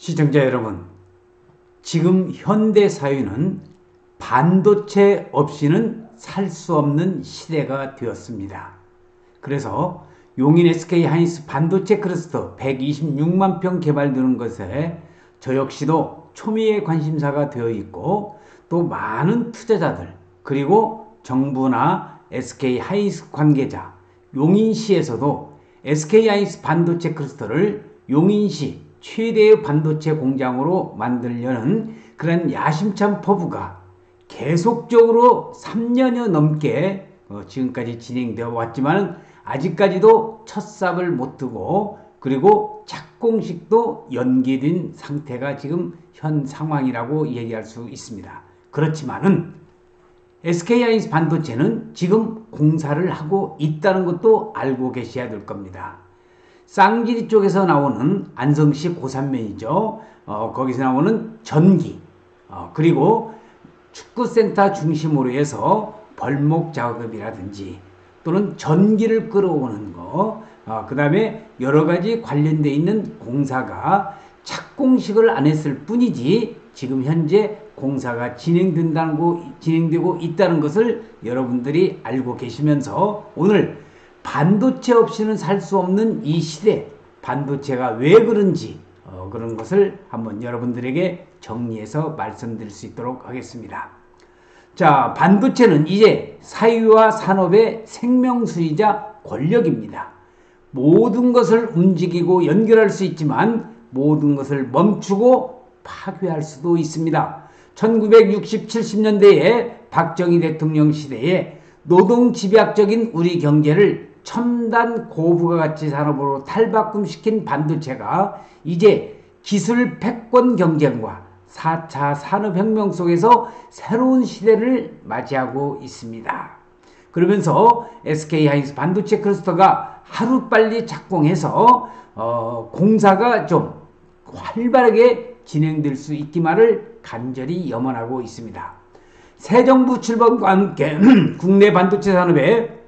시청자 여러분, 지금 현대 사회는 반도체 없이는 살 수 없는 시대가 되었습니다. 그래서 용인 SK하이닉스 반도체 클러스터 126만 평 개발되는 것에 저 역시도 초미의 관심사가 되어 있고, 또 많은 투자자들 그리고 정부나 SK하이닉스 관계자, 용인시에서도 SK하이닉스 반도체 클러스터를 용인시 최대의 반도체 공장으로 만들려는 그런 야심찬 포부가 계속적으로 3년여 넘게 지금까지 진행되어 왔지만 아직까지도 첫 삽을 못 뜨고, 그리고 착공식도 연기된 상태가 지금 현 상황이라고 얘기할 수 있습니다. 그렇지만은 SK하이닉스 반도체는 지금 공사를 하고 있다는 것도 알고 계셔야 될 겁니다. 쌍지리 쪽에서 나오는 안성시 고산면이죠. 거기서 나오는 전기, 그리고 축구센터 중심으로 해서 벌목 작업이라든지 또는 전기를 끌어오는 거, 그 다음에 여러 가지 관련되어 있는 공사가 착공식을 안 했을 뿐이지 지금 현재 공사가 진행되고 있다는 것을 여러분들이 알고 계시면서, 오늘 반도체 없이는 살 수 없는 이 시대, 반도체가 왜 그런지 그런 것을 한번 여러분들에게 정리해서 말씀드릴 수 있도록 하겠습니다. 자, 반도체는 이제 사회와 산업의 생명수이자 권력입니다. 모든 것을 움직이고 연결할 수 있지만 모든 것을 멈추고 파괴할 수도 있습니다. 1960, 70년대에 박정희 대통령 시대에 노동집약적인 우리 경제를 첨단 고부가가치 산업으로 탈바꿈시킨 반도체가 이제 기술 패권 경쟁과 4차 산업혁명 속에서 새로운 시대를 맞이하고 있습니다. 그러면서 SK하이닉스 반도체 클러스터가 하루빨리 착공해서 공사가 좀 활발하게 진행될 수 있기만을 간절히 염원하고 있습니다. 새 정부 출범과 함께 국내 반도체 산업의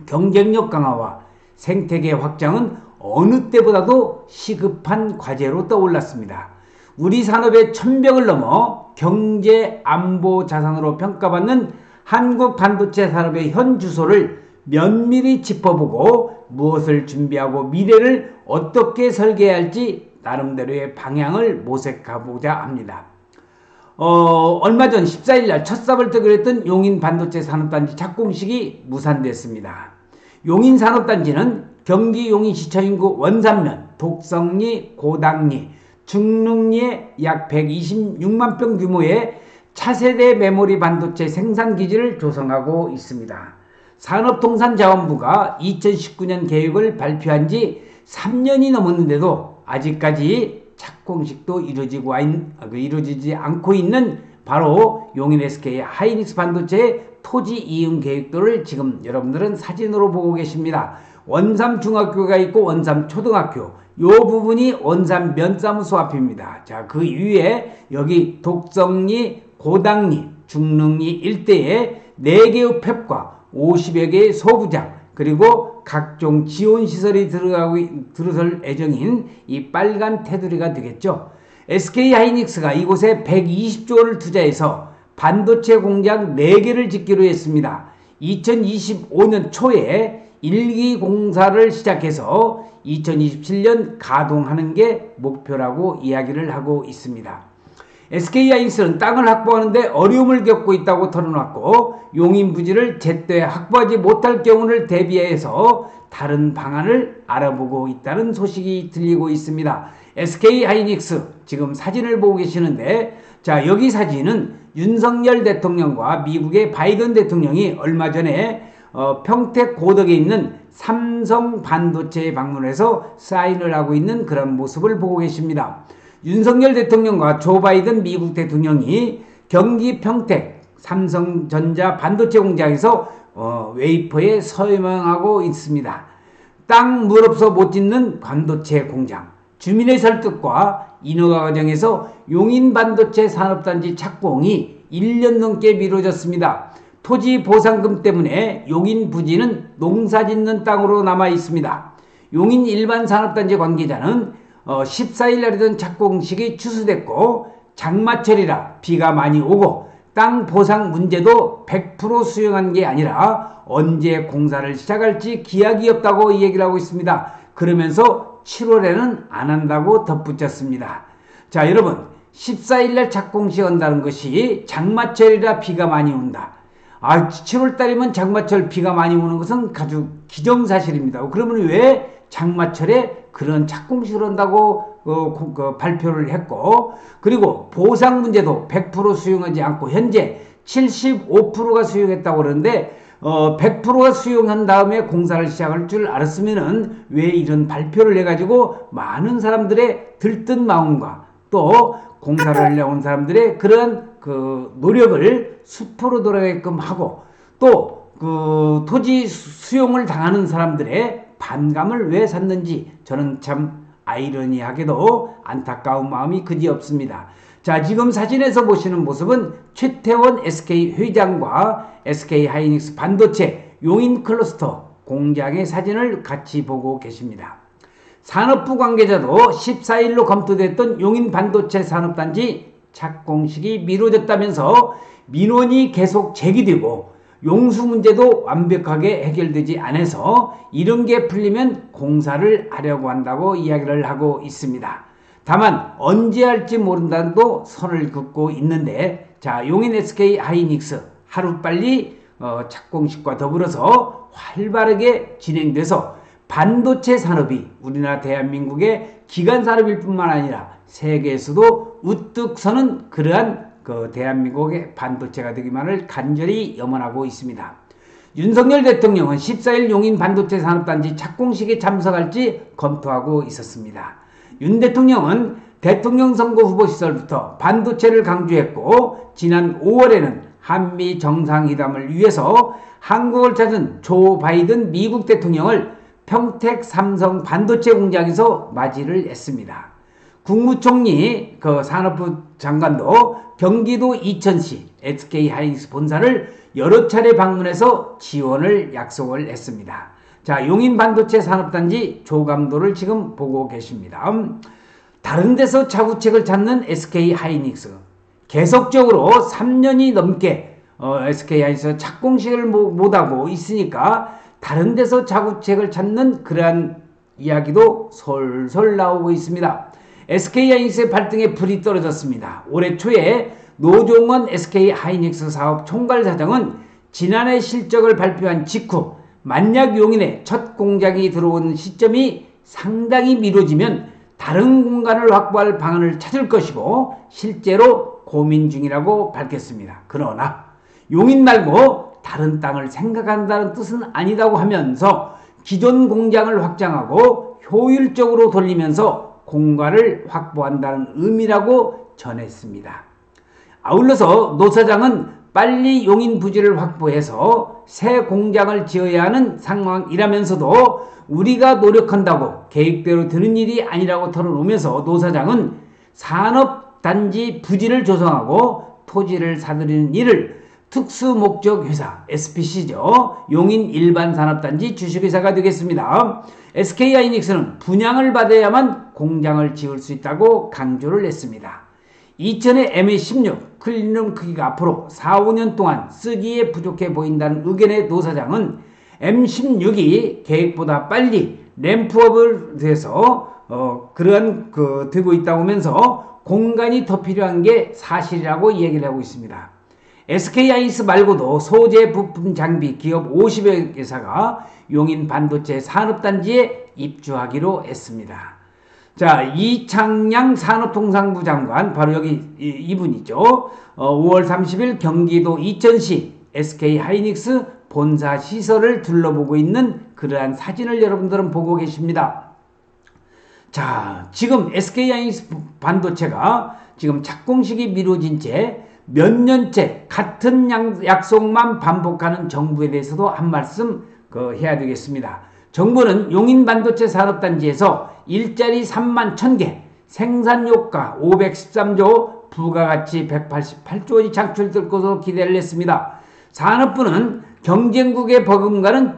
경쟁력 강화와 생태계 확장은 어느 때보다도 시급한 과제로 떠올랐습니다. 우리 산업의 천벽을 넘어 경제 안보 자산으로 평가받는 한국 반도체 산업의 현 주소를 면밀히 짚어보고 무엇을 준비하고 미래를 어떻게 설계해야 할지 나름대로의 방향을 모색하고자 합니다. 얼마 전 14일날 첫 삽을 뜨기로 했던 용인 반도체 산업단지 착공식이 무산됐습니다. 용인 산업단지는 경기 용인시청 인구 원산면, 독성리, 고당리, 중릉리에 약 126만 평 규모의 차세대 메모리 반도체 생산기지를 조성하고 있습니다. 산업통상자원부가 2019년 계획을 발표한 지 3년이 넘었는데도 아직까지 착공식도 이루어지지 않고 있는 바로 용인 SK하이닉스 반도체의 토지 이용 계획도를 지금 여러분들은 사진으로 보고 계십니다. 원삼 중학교가 있고 원삼 초등학교, 요 부분이 원삼 면사무소 앞입니다. 자, 그 위에 여기 독성리, 고당리, 중릉리 일대에 4개의 팹과 50여 개의 소부장, 그리고 각종 지원시설이 들어설 예정인 이 빨간 테두리가 되겠죠. SK하이닉스가 이곳에 120조 원을 투자해서 반도체 공장 4개를 짓기로 했습니다. 2025년 초에 1기 공사를 시작해서 2027년 가동하는 게 목표라고 이야기를 하고 있습니다. SK하이닉스는 땅을 확보하는데 어려움을 겪고 있다고 털어놨고, 용인 부지를 제때 확보하지 못할 경우를 대비해서 다른 방안을 알아보고 있다는 소식이 들리고 있습니다. SK하이닉스 지금 사진을 보고 계시는데, 자, 여기 사진은 윤석열 대통령과 미국의 바이든 대통령이 얼마 전에 평택 고덕에 있는 삼성 반도체에 방문해서 사인을 하고 있는 그런 모습을 보고 계십니다. 윤석열 대통령과 조 바이든 미국 대통령이 경기 평택 삼성전자 반도체 공장에서 웨이퍼에 서명하고 있습니다. 땅 물 없어 못 짓는 반도체 공장, 주민의 설득과 인허가 과정에서 용인 반도체 산업단지 착공이 1년 넘게 미뤄졌습니다. 토지 보상금 때문에 용인 부지는 농사 짓는 땅으로 남아 있습니다. 용인 일반 산업단지 관계자는 14일 날이던 착공식이 취소됐고 장마철이라 비가 많이 오고 땅 보상 문제도 100% 수용한 게 아니라 언제 공사를 시작할지 기약이 없다고 얘기를 하고 있습니다. 그러면서 7월에는 안 한다고 덧붙였습니다. 자, 여러분 14일날 착공식 한다는 것이 장마철이라 비가 많이 온다. 7월달이면 장마철 비가 많이 오는 것은 아주 기정사실입니다. 그러면 왜 장마철에 그런 착공식을 한다고 발표를 했고, 그리고 보상 문제도 100% 수용하지 않고 현재 75%가 수용했다고 그러는데 100%가 수용한 다음에 공사를 시작할 줄 알았으면은 왜 이런 발표를 해가지고 많은 사람들의 들뜬 마음과 또 공사를 하려고 온 사람들의 그런 노력을 수포로 돌아가게끔 하고 또 토지 수용을 당하는 사람들의 반감을 왜 샀는지 저는 참 아이러니하게도 안타까운 마음이 그지없습니다. 자, 지금 사진에서 보시는 모습은 최태원 SK 회장과 SK 하이닉스 반도체 용인 클러스터 공장의 사진을 같이 보고 계십니다. 산업부 관계자도 14일로 검토됐던 용인 반도체 산업단지 착공식이 미뤄졌다면서 민원이 계속 제기되고 용수 문제도 완벽하게 해결되지 않아서 이런 게 풀리면 공사를 하려고 한다고 이야기를 하고 있습니다. 다만 언제 할지 모른다는 도 선을 긋고 있는데, 자, 용인 SK 하이닉스 하루빨리 착공식과 더불어서 활발하게 진행돼서 반도체 산업이 우리나라 대한민국의 기간 산업일 뿐만 아니라 세계에서도 우뚝 서는 그러한 대한민국의 반도체가 되기만을 간절히 염원하고 있습니다. 윤석열 대통령은 14일 용인 반도체 산업단지 착공식에 참석할지 검토하고 있었습니다. 윤 대통령은 대통령 선거 후보 시절부터 반도체를 강조했고 지난 5월에는 한미 정상회담을 위해서 한국을 찾은 조 바이든 미국 대통령을 평택 삼성 반도체 공장에서 맞이를 했습니다. 국무총리 산업부 장관도 경기도 이천시 SK 하이닉스 본사를 여러 차례 방문해서 지원을 약속을 했습니다. 자, 용인 반도체 산업단지 조감도를 지금 보고 계십니다. 다른 데서 자구책을 찾는 SK 하이닉스, 계속적으로 3년이 넘게 SK 하이닉스 착공식을 못하고 있으니까 다른 데서 자구책을 찾는 그러한 이야기도 솔솔 나오고 있습니다. SK 하이닉스의 발등에 불이 떨어졌습니다. 올해 초에 노종원 SK 하이닉스 사업 총괄사장은 지난해 실적을 발표한 직후 만약 용인에 첫 공장이 들어온 시점이 상당히 미뤄지면 다른 공간을 확보할 방안을 찾을 것이고 실제로 고민 중이라고 밝혔습니다. 그러나 용인 말고 다른 땅을 생각한다는 뜻은 아니다고 하면서 기존 공장을 확장하고 효율적으로 돌리면서 공간을 확보한다는 의미라고 전했습니다. 아울러서 노 사장은 빨리 용인 부지를 확보해서 새 공장을 지어야 하는 상황이라면서도 우리가 노력한다고 계획대로 되는 일이 아니라고 털어놓으면서 노 사장은 산업단지 부지를 조성하고 토지를 사들이는 일을 특수목적회사 SPC죠. 용인 일반산업단지 주식회사가 되겠습니다. SK하이닉스는 분양을 받아야만 공장을 지을 수 있다고 강조를 했습니다. 2000의 MA16 클린룸 크기가 앞으로 4, 5년 동안 쓰기에 부족해 보인다는 의견의 노 사장은 M16이 계획보다 빨리 램프업을 돼서 되고 있다고 하면서 공간이 더 필요한 게 사실이라고 얘기를 하고 있습니다. SK하이닉스 말고도 소재 부품 장비 기업 50여 개사가 용인 반도체 산업단지에 입주하기로 했습니다. 자, 이창양 산업통상부 장관, 바로 여기 이분이죠. 5월 30일 경기도 이천시 SK하이닉스 본사 시설을 둘러보고 있는 그러한 사진을 여러분들은 보고 계십니다. 자, 지금 SK하이닉스 반도체가 지금 착공식이 미뤄진 채 몇 년째 같은 약속만 반복하는 정부에 대해서도 한 말씀 해야 되겠습니다. 정부는 용인 반도체 산업단지에서 일자리 3만 1000개, 생산효과 513조, 부가가치 188조 원이 창출될 것으로 기대를 했습니다. 산업부는 경쟁국에 버금가는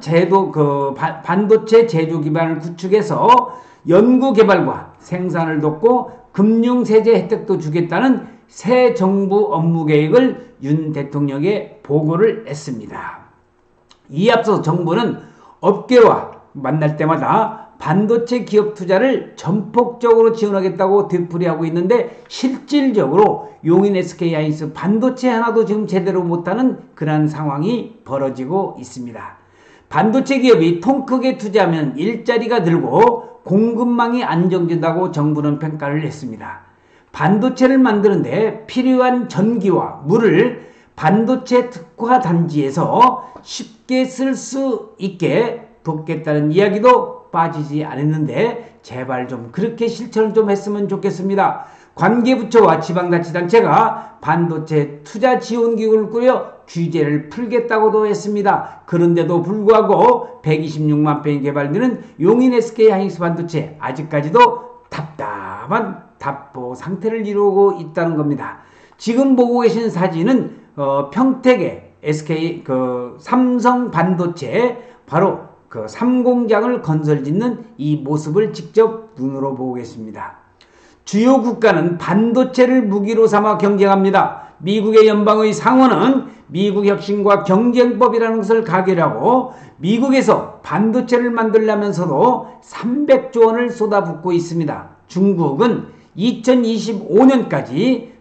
반도체 제조 기반을 구축해서 연구개발과 생산을 돕고 금융세제 혜택도 주겠다는 새 정부 업무계획을 윤 대통령에 보고를 했습니다. 이에 앞서 정부는 업계와 만날 때마다 반도체 기업 투자를 전폭적으로 지원하겠다고 되풀이하고 있는데 실질적으로 용인 SK하이닉스 반도체 하나도 지금 제대로 못하는 그런 상황이 벌어지고 있습니다. 반도체 기업이 통 크게 투자하면 일자리가 늘고 공급망이 안정된다고 정부는 평가를 했습니다. 반도체를 만드는데 필요한 전기와 물을 반도체 특화 단지에서 쉽게 쓸 수 있게 돕겠다는 이야기도 빠지지 않았는데 제발 좀 그렇게 실천을 좀 했으면 좋겠습니다. 관계부처와 지방자치단체가 반도체 투자 지원기구를 꾸려 규제를 풀겠다고도 했습니다. 그런데도 불구하고 126만 평이 개발되는 용인 SK하이닉스 반도체 아직까지도 답답한 답보 상태를 이루고 있다는 겁니다. 지금 보고 계신 사진은 평택의 SK 삼성 반도체 바로 그 3공장을 건설 짓는 이 모습을 직접 눈으로 보고 계십니다. 주요 국가는 반도체를 무기로 삼아 경쟁합니다. 미국의 연방의 상원은 미국 혁신과 경쟁법이라는 것을 가결하고 미국에서 반도체를 만들려면서도 300조 원을 쏟아붓고 있습니다. 중국은 2025년까지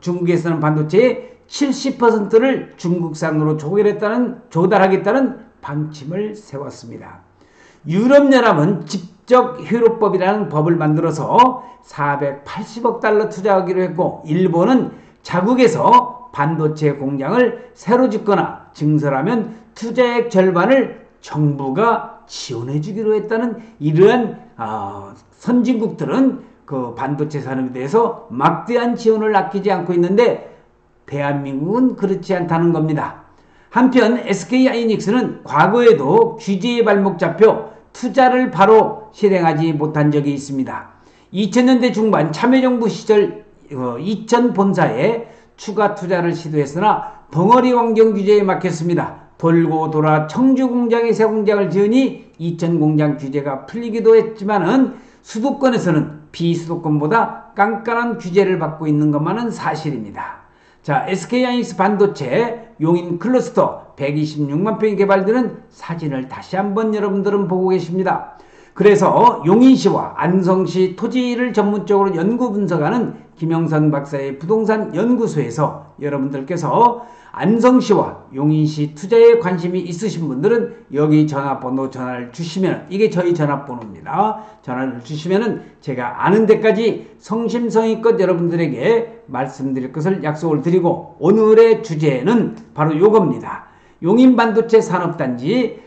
중국에서는 반도체의 70%를 중국산으로 조달하겠다는 방침을 세웠습니다. 유럽연합은 집적회로법이라는 법을 만들어서 480억 달러 투자하기로 했고 일본은 자국에서 반도체 공장을 새로 짓거나 증설하면 투자액 절반을 정부가 지원해 주기로 했다는 이러한 선진국들은 그 반도체 산업에 대해서 막대한 지원을 아끼지 않고 있는데 대한민국은 그렇지 않다는 겁니다. 한편 SK하이닉스는 과거에도 규제의 발목 잡혀 투자를 바로 실행하지 못한 적이 있습니다. 2000년대 중반 참여정부 시절 이천 본사에 추가 투자를 시도했으나 덩어리 환경 규제에 막혔습니다. 돌고 돌아 청주 공장에 새 공장을 지으니 이천 공장 규제가 풀리기도 했지만은 수도권에서는 비수도권보다 깐깐한 규제를 받고 있는 것만은 사실입니다. 자, SK하이닉스 반도체 용인 클러스터 126만 평이 개발되는 사진을 다시 한번 여러분들은 보고 계십니다. 그래서 용인시와 안성시 토지를 전문적으로 연구 분석하는 김영선 박사의 부동산 연구소에서 여러분들께서 안성시와 용인시 투자에 관심이 있으신 분들은 여기 전화를 주시면 이게 저희 전화번호입니다. 전화를 주시면은 제가 아는 데까지 성심성의껏 여러분들에게 말씀드릴 것을 약속을 드리고 오늘의 주제는 바로 요겁니다. 용인 반도체 산업단지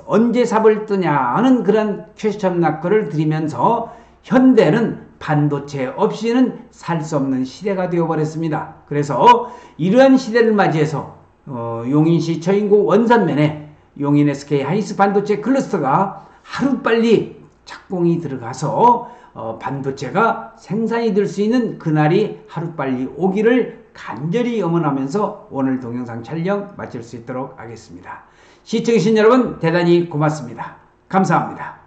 언제 삽을 뜨냐 하는 그런 퀘스천 마크를 드리면서 현대는 반도체 없이는 살 수 없는 시대가 되어버렸습니다. 그래서 이러한 시대를 맞이해서 용인시 처인구 원산면에 용인 SK하이닉스 반도체 클러스터가 하루빨리 착공이 들어가서 반도체가 생산이 될 수 있는 그날이 하루빨리 오기를 간절히 염원하면서 오늘 동영상 촬영 마칠 수 있도록 하겠습니다. 시청해주신 여러분 대단히 고맙습니다. 감사합니다.